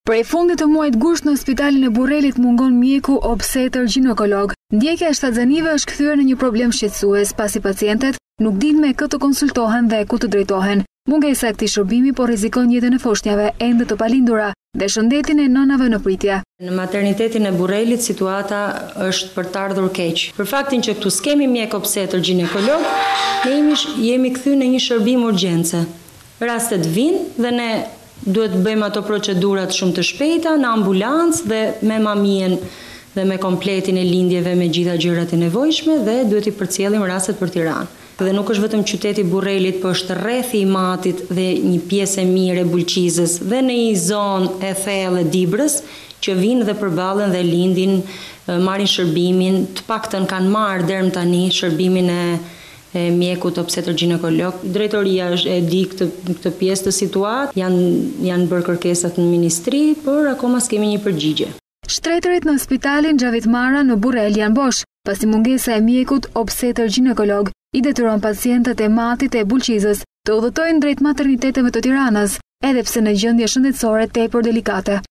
Prej fundit të muajit gusht në spitalin e Burrelit mungon mjeku obstetër ginekolog. Ndjekja e shtatzanive është kthyer në një problem shqetësues, pasi pacientet nuk dinë me kë të konsultohen dhe ku të drejtohen. Mungesa e këtij shërbimi po rrezikon jetën e foshnjave ende të palindura dhe shëndetin e nënave në pritje. Në maternitetin e Burrelit situata është për të ardhur keq. Për faktin që këtu s'kemi mjek obstetër ginekolog, ne jemi kthyer në një shërbim urgjence. Rastet vinë dhe ne duhet të bëjmë ato procedurat shumë të shpejta në ambulancë dhe me mamijen dhe me kompletin e lindjeve me gjitha gjërat e nevojshme dhe duhet i përcjellim rastet për Tiranë. Dhe nuk është vetëm qyteti Burrelit, por është rrethi i Matit dhe një pjesë e mirë e Bulqizës dhe në një zonë e thellë e Dibrës që vinë dhe përballen dhe lindin, marrin shërbimin, të paktën kanë marrë deri tani shërbimin e mjekut obstetër ginekolog. Drejtoria e di këtë pjesë të situatë, janë bërë kërkesat në ministri, por akoma s'kemi një përgjigje. Shtretërit në spitalin Xhavit Mara në Burrel janë bosh, pasi mungesa e mjekut obstetër ginekolog i detyron pacientët e Matit e Bulqizës të udhëtojnë drejt materniteteve të Tiranës, edhe pse në gjendje shëndetësore tepër delikate.